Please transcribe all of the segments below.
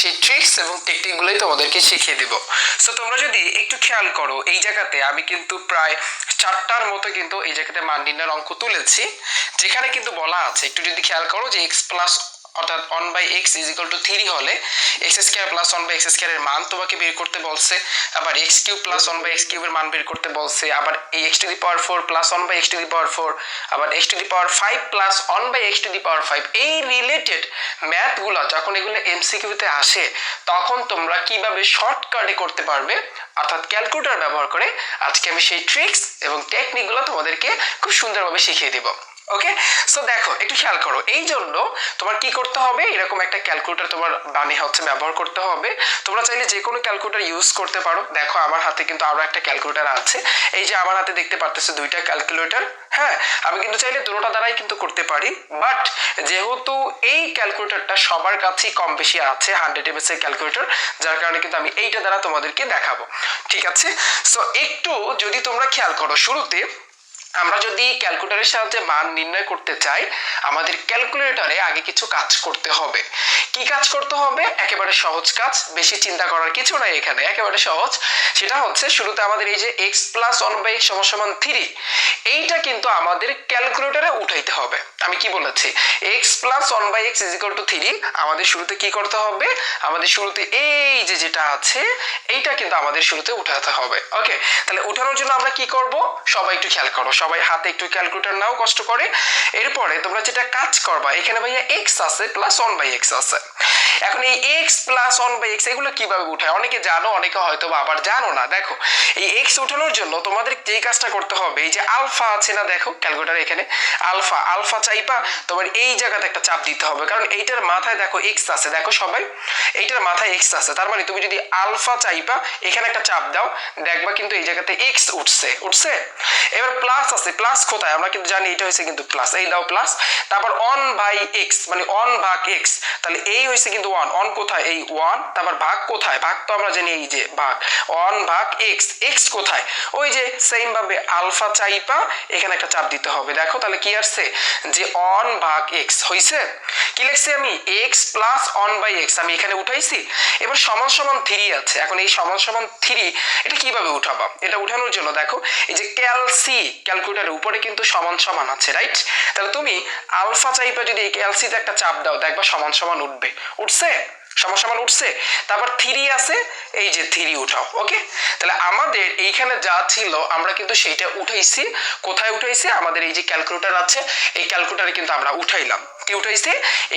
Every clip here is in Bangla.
সেই ট্রিক্স এবং টেকনিকগুলোই তোমাদেরকে শিখিয়ে দিব। সো তোমরা যদি একটু খেয়াল করো, এই জায়গাতে আমি কিন্তু প্রায় 4টার মতো কিন্তু এই জায়গাতে মান নির্ণয়ের অঙ্ক তুলেছি, যেখানে কিন্তু বলা আছে, একটু যদি খেয়াল করো, যে এক্স প্লাস অর্থাৎ 1/x = 3 হলে x² + 1/x² এর মান তোমাকে বের করতে বলছে, আবার x³ + 1/x³ এর মান বের করতে বলছে, আবার এই x⁴ + 1/x⁴, আবার x⁵ + 1/x⁵। এই রিলেটেড ম্যাথগুলো যখন এগুলো এমসিকিউতে আসে, তখন তোমরা কিভাবে শর্টকাটে করতে পারবে, অর্থাৎ ক্যালকুলেটর ব্যবহার করে, আজকে আমি সেই ট্রিক্স এবং টেকনিকগুলো তোমাদেরকে খুব সুন্দরভাবে শিখিয়ে দিব। ওকে, সো দেখো একটু খেয়াল করো, এই জন্য তোমার কি করতে হবে, এরকম একটা ক্যালকুলেটর তোমার ব্যবহার করতে হবে। তোমরা চাইলে যে কোনো ক্যালকুলেটর ইউজ করতে পারো। দেখো আমার হাতে কিন্তু আরো একটা ক্যালকুলেটর আছে, এই যে আমার হাতে দেখতে পারতেছো 2টা ক্যালকুলেটর। হ্যাঁ, আমি কিন্তু চাইলে দুটোটা দ্বারাই কিন্তু করতে পারি, বাট যেহেতু এই ক্যালকুলেটরটা সবার কাছেই কম বেশি আছে, 100 এমএস এর ক্যালকুলেটর, যার কারণে কিন্তু আমি এইটা দ্বারা তোমাদেরকে দেখাবো। ঠিক আছে, সো একটু যদি তোমরা খেয়াল করো, শুরুতে আমরা যদি ক্যালকুলেটরের সাহায্যে মান নির্ণয় করতে চাই, আমাদের ক্যালকুলেটরে আগে কিছু কাজ করতে হবে। কি কাজ করতে হবে? একেবারে সহজ কাজ, বেশি চিন্তা করার কিছু নাই এখানে, একেবারে সহজ। সেটা হচ্ছে শুরুতে আমাদের এই যে x + 1/x = 3, এইটা কিন্তু আমাদের ক্যালকুলেটরে উঠাইতে হবে। আমি কি বলেছি? x + 1/x = 3, আমাদের শুরুতে কি করতে হবে? আমাদের শুরুতে এই যে যেটা আছে, এইটা কিন্তু আমাদের শুরুতে উঠাতে হবে। ওকে, তাহলে উঠানোর জন্য আমরা কি করব? সবাই একটু খেয়াল করো, সবাই হাতে একটু ক্যালকুলেটর নাও কষ্ট করে। এরপরে তোমরা যেটা কাজ করবা, এখানে ভাইয়া x আছে প্লাস 1/x আছে। এখন এই x প্লাস 1/x এগুলো কিভাবে উঠায়? অনেকে জানো, অনেকে হয়তো আবার জানো না। দেখো, এই x উঠানোর জন্য তোমাদের যেই কাজটা করতে হবে, এই যে আলফা আছে না, দেখো ক্যালকুলেটর এখানে আলফা চাইপা তোমার এই জায়গাতে একটা চাপ দিতে হবে, কারণ এইটার মাথায় দেখো x আছে। দেখো সবাই, এইটার মাথায় x আছে, তার মানে তুমি যদি আলফা চাইপা এখানে একটা চাপ দাও, দেখবা কিন্তু এই জায়গাতে x উঠছে। এবার প্লাস আছে, প্লাস কোথায়? আমরা কিন্তু জানি এটা হয়েছে কিন্তু প্লাস, এই দাও প্লাস, তারপর 1/x মানে 1/x, তাহলে এই হয়েছে কিন্তু 1 কোথায়? এই 1, তারপর ভাগ কোথায়? ভাগ তো আমরা জানি এই যে ভাগ 1/x, x কোথায়? ওই যে সেম ভাবে আলফা চাইপা এখানে একটা চাপ দিতে হবে। দেখো তাহলে কি আসছে, যে 1/x হইছে। কি লিখছি আমি? x + 1/x আমি এখানে উঠাইছি। এবার সমান সমান 3 আছে, এখন এই সমান সমান 3 এটা কিভাবে উঠাবা? এটা উঠানোর জন্য দেখো, এই যে ক্যালকুলেটরের উপরে কিন্তু সমান সমান আছে, রাইট? তাহলে তুমি আলফা চাইপা যদি এই ক্যালসিতে একটা চাপ দাও, দেখবা সমান সমান উঠবে। উঠছে? সমান সমান উঠছে। তারপর 3 আছে, এই যে 3 উঠাও। ওকে, তাহলে আমাদের এইখানে যা ছিল আমরা কিন্তু সেইটা উঠাইছি। কোথায় উঠাইছি? আমাদের এই যে ক্যালকুলেটর আছে, এই ক্যালকুলেটরে কিন্তু আমরা উঠাইলাম। কি উঠাইছি?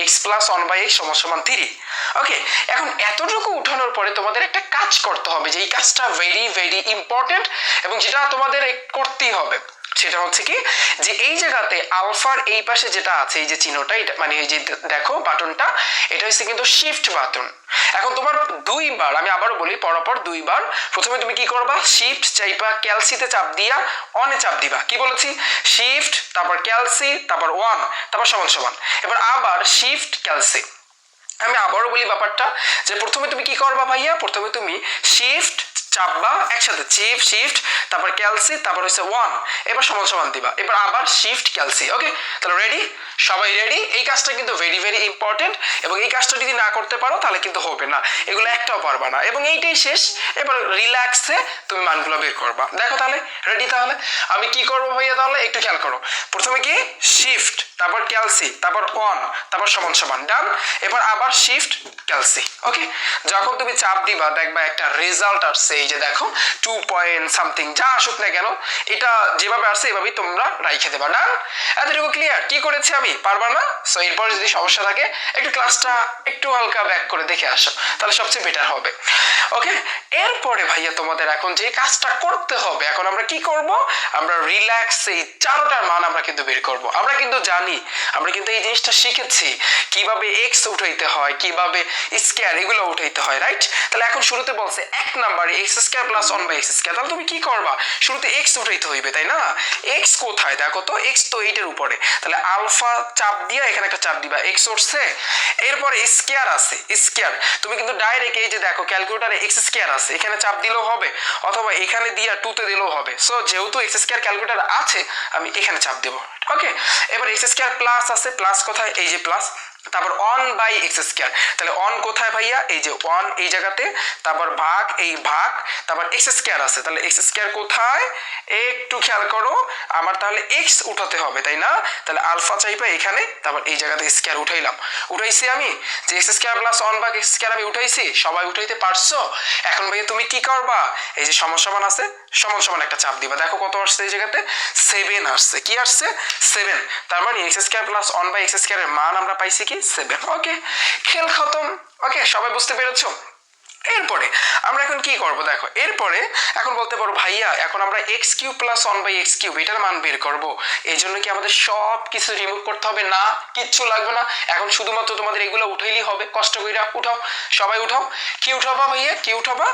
x + 1/x = 3। ওকে, এখন এতটুকু উঠানোর পরে তোমাদের একটা কাজ করতে হবে, যে এই কাজটা ভেরি ভেরি ইম্পর্টেন্ট এবং যেটা তোমাদের করতেই হবে। সেটা হচ্ছে কি, যে এই জায়গাতে আলফার এই পাশে যেটা আছে, এই যে চিহ্নটা, এটা মানে এই যে দেখো বাটনটা, এটা হচ্ছে কিন্তু শিফট বাটন। এখন তোমার দুইবার, আমি আবারও বলি পরপর দুইবার, প্রথমে তুমি কি করবা? শিফট চাইপা ক্যালসিতে চাপ দিয়া অনে চাপ দিবা। কি বলেছি? শিফট, তারপর ক্যালসি, তারপর 1, তারপর সমান সমান। এবার আবার শিফট ক্যালসি। আমি আবারও বলি ব্যাপারটা, যে প্রথমে তুমি কি করবা ভাইয়া? প্রথমে তুমি শিফট চাপবা একসাথে, শিফট তারপর ক্যালসি, তারপর হচ্ছে 1, এবার সমান সমান দিবা, এবার আবার শিফট ক্যালসি। ওকে, তাহলে রেডি? সবাই রেডি? এই কাজটা কিন্তু ভেরি ভেরি ইম্পর্টেন্ট, এবং এই কাজটা যদি না করতে পারো তাহলে কিন্তু হবে না, এগুলো একটাও পারবা না, এবং এইটাই শেষ। এবার রিল্যাক্সে তুমি মানগুলো বের করবা। দেখো তাহলে রেডি? তাহলে আমি কি করবো ভাইয়া? তাহলে একটু খেয়াল করো, প্রথমে কি? শিফট, তারপর ক্যালসি, তারপর 1, তারপর সমান সমান, ডান। এবার আবার শিফট ক্যালসি। ওকে, যখন তুমি চাপ দিবা দেখবা একটা রেজাল্ট আসছে, এই যে দেখো 2 পয়েন্ট সামথিং, যা আসুক না কেন, এটা যেভাবে আসছে এভাবেই তোমরা রাইখে দেবা। ডান? এতটুকু ক্লিয়ার? কি করেছি আমি? পারবা না? সো এরপর যদি সমস্যা থাকে একটু ক্লাসটা একটু হালকা ব্যাক করে দেখে আসো, তাহলে সবচেয়ে বেটার হবে। ওকে, এরপরে ভাইয়া তোমাদের এখন যে কাজটা করতে হবে, এখন আমরা কি করব? আমরা রিল্যাক্স এই 4টার মান আমরা কিন্তু বের করব। আমরা কিন্তু জানি, আমরা কিন্তু এই জিনিসটা শিখেছি কিভাবে x উঠাইতে হয়, কিভাবে স্কয়ার এগুলো উঠাইতে হয়, রাইট? তাহলে এখন শুরুতে বলছে 1 নম্বরে x² + 1/x², তাহলে তুমি কি করবা? শুরুতে x উঠাইতে হইবে, তাই না? x কোথায়? দেখো তো, x তো এইটার উপরে, তাহলে আলফা চাপ দিয়া এখানে একটা চাপ দিবা, x উঠছে। এরপরে স্কয়ার আছে, স্কয়ার তুমি কিন্তু ডাইরেক্ট এই যে দেখো ক্যালকুলেটরে x² আছে, এখানে চাপ দিলেও হবে, অথবা এখানে দিয়া 2 তে দিলেও হবে। সো যেহেতু x² ক্যালকুলেটর আছে, আমি এখানে চাপ দেব। ওকে, এবার x² প্লাস আছে, প্লাস কোথায়? এই যে প্লাস, তারপর অন বাই এক্স স্কোয়ার, তাহলে অন কোথায় ভাইয়া, এই যে অন এই জায়গাতে, তারপর ভাগ এই ভাগ, তারপর এক্স স্কোয়ার আছে, তাহলে এক্স স্কোয়ার কোথায়, একটু খেয়াল করো আমার, তাহলে এক্স উঠাতে হবে তাই না, তাহলে আলফা চাইবা এখানে, তারপর এই জায়গাতে স্কোয়ার উঠাইলাম, উঠাইছি আমি যে এক্স স্কোয়ার প্লাস অন ভাগ এক্স স্কোয়ার আমি উঠাইছি, সবাই উঠাইতে পারছো। এখন ভাইয়া তুমি কি করবা, এই যে সমান সমান আছে, সমান সমান একটা চাপ দিবা, দেখো কত আসছে এই জায়গাতে 7 আসছে, কি আসছে 7, তার মানে x square plus one by x square এর মান আমরা পাইছি কি 7। ওকে, খেল খতম। ওকে, সবাই বুঝতে পেরেছো। এরপরে আমরা এখন কি করব, দেখো এরপরে এখন বলতে পারো ভাইয়া এখন আমরা x cube plus one by x cube এটার মান বের করব, এই জন্য কি আমাদের সব কিছু রিমুভ করতে হবে, না কিচ্ছু লাগবে না, এখন শুধুমাত্র তোমাদের এগুলো উঠাইলেই হবে, কষ্ট কইরা উঠাও, সবাই উঠাও, কি উঠাবা ভাইয়া, কি উঠাবা,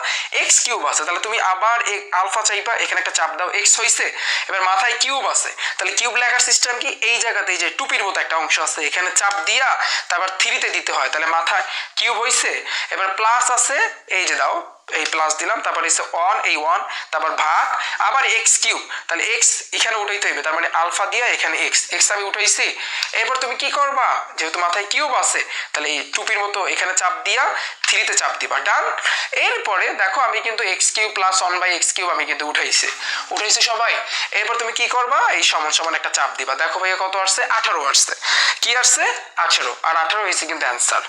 এক্স কিউব আছে, তাহলে তুমি আবার আলফা চাইবা, এখানে একটা চাপ দাও, এক্স হইছে, এবার মাথায় কিউব আছে, তাহলে কিউব লেখার সিস্টেম কি, এই জায়গাতে এই যে টুপির মতো একটা অংশ আছে, এখানে চাপ দিয়া তারপর থ্রিতে দিতে হয়, তাহলে মাথায় কিউব হইছে, এবার প্লাস আছে, এই যে দাও এই প্লাস দিলাম, তারপর এসে অন এই ওয়ান, তারপর ভাগ আবার এক্স কিউব, তাহলে এক্স এখানে উঠাইতে হবে, তার মানে আলফা দিয়া এখানে এক্স, এক্স আমি উঠাইছি, এরপর তুমি কি করবা, যেহেতু মাথায় কিউব আছে তাহলে এই টুপির মতো এখানে চাপ দিয়া থ্রিতে চাপ দিবা, ডান। এরপরে দেখো আমি কিন্তু x cube plus one by x cube আমি কিন্তু উঠাইছি, উঠাইছি সবাই, এরপর তুমি কি করবা, এই সমান সমান একটা চাপ দিবা, দেখো ভাইয়া কত আসছে 18 আসছে, কি আসছে 18, আর 18 হয়েছে কিন্তু অ্যান্সার।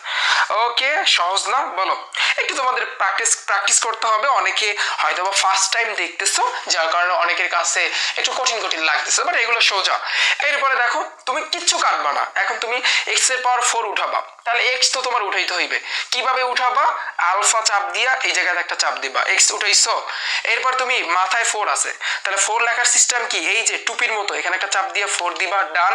ওকে, সহজ না বলো, একটু তোমাদের প্র্যাকটিস করতে হবে, অনেকে হয়তো বা ফার্স্ট টাইম দেখতেছো যার কারণে অনেকের কাছে একটু কঠিন কঠিন লাগতেছে, বাট এগুলো সোজা। এরপরে দেখো তুমি কিচ্ছু কাটবা না, এখন তুমি এক্স এর পাওয়ার 4 উঠাবা, তাহলে এক্স তো তোমার উঠাইতে হইবে, কিভাবে উঠাবা, আলফা চাপ দিয়া এই জায়গায় একটা চাপ দিবা, এক্স উঠাইছো, এরপর তুমি মাথায় 4 আছে, তাহলে 4 লেখার সিস্টেম কি, এই যে টুপির মতো এখানে একটা চাপ দিয়ে 4 দিবা, ডান।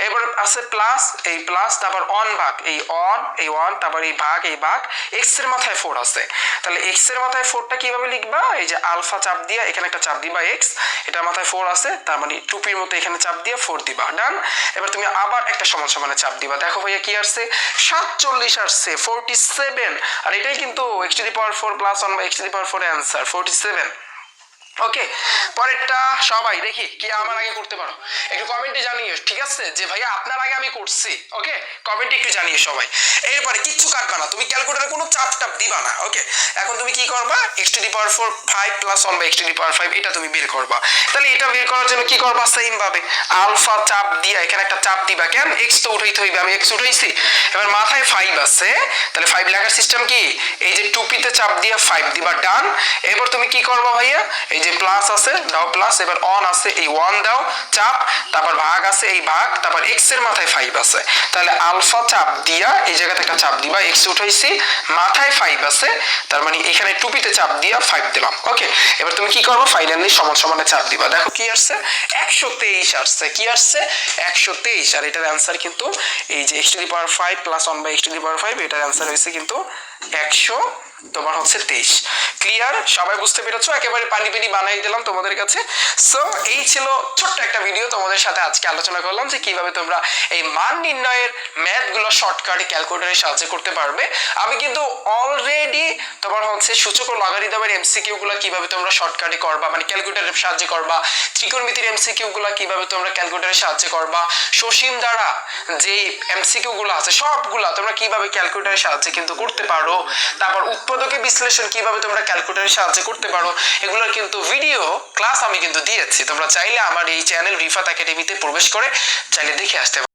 এরপর আছে প্লাস, এই প্লাস, তারপর অন ভাগ এই অন এই ওয়ান, তারপর এই ভাগ এই ভাগ, এক্স এর মাথায় 4 আছে, তাহলে এক্স এর মাথায় 4টা কিভাবে লিখবা, এই যে আলফা চাপ দিয়া এখানে একটা চাপ দিবা এক্স, এটার মাথায় 4 আছে, তার মানে টুপির মতো এখানে চাপ দিয়ে 4 দিবা, ডান। এবার তুমি আবার একটা সমান সমানে চাপ দিবা, দেখো ভাইয়া কি আসছে 47 আসছে, 47, আর এটাই কিন্তু x to the power 4 plus 1 by x to the power 4 এর অ্যান্সার 47। ওকে, পরেরটা সবাই দেখি কি আমার আগে করতে পারো, একটু কমেন্টে জানিও, ঠিক আছে, যে ভাইয়া আপনার আগে আমি করছি, ওকে কমেন্টে একটু জানিও সবাই। এরপরে কিচ্ছু কাটবা না, তুমি ক্যালকুলেটরে কোনো চাপ টাপ দিবা না, ওকে। এখন তুমি কি করবা, x to the power 4 5 plus 1 by x to the power 5 এটা তুমি বের করবা, তাহলে এটা বের করার জন্য কি করবা, সেম ভাবে আলফা চাপ দিয়া এখানে একটা চাপ দিবা, কেন এক্স তো উঠাইতে হইবে, আমি এক্স উঠাইছি, এবার মাথায় 5 আছে, তাহলে 5 লেখার সিস্টেম কি, এই যে টুপিতে চাপ দিয়া 5 দিবা, ডান। এরপর তুমি কি করবা ভাইয়া, এই যে প্লাস আছে দাও প্লাস, এবার অন আছে এই ওয়ান দাও চাপ, তারপর ভাগ আছে এই ভাগ, তারপর এক্স এর মাথায় 5 আছে, তাহলে আলফা চাপ দিয়া এই জায়গাতে একটা চাপ দিবা, এক্স উঠাইছি মাথায় 5 আছে, তার মানে এখানে টুপিতে চাপ দিয়া 5 দিলাম, ওকে। এবার তুমি কি করবে, ফাইনালি সমান সমানে চাপ দিবা, দেখো কি আসছে 123 আসছে, কি আসছে 123, আর এটার অ্যান্সার কিন্তু এই যে x to the power 5 plus 1 by x to the power 5 এটার অ্যান্সার হয়েছে কিন্তু 100 তোমার হচ্ছে 23। ক্লিয়ার, সবাই বুঝতে পেরেছো, একেবারে পানি পানি বানাই দিলাম তোমাদের কাছে। সো এই ছিল ছোট্ট একটা ভিডিও, তোমাদের সাথে আজকে আলোচনা করলাম যে কিভাবে তোমরা এই মান নির্ণয়ের ম্যাথ গুলো শর্টকাটে ক্যালকুলেটরের সাহায্যে করতে পারবে। আমি কিন্তু অলরেডি তোমার হচ্ছে সূচক ও লগারিদমের এমসিকিউ গুলো কিভাবে তোমরা শর্টকাটে করবা, মানে ক্যালকুলেটরের সাহায্যে করবা, ত্রিকোণমিতির এমসিকিউ গুলো কিভাবে তোমরা ক্যালকুলেটরের সাহায্যে করবা, সসীম দ্বারা যে এমসিকিউ গুলো আছে সবগুলা তোমরা কিভাবে ক্যালকুলেটরের সাহায্যে কিন্তু করতে পারো, তারপর উৎপাদকের বিশ্লেষণ কিভাবে তোমরা ক্যালকুলেটরের সাহায্যে করতে পারো, এগুলোর কিন্তু ভিডিও ক্লাস আমি কিন্তু দিয়েছি, তোমরা চাইলে আমার এই চ্যানেল রিফাত একাডেমিতে প্রবেশ করে চাইলে দেখে আসতে পারো।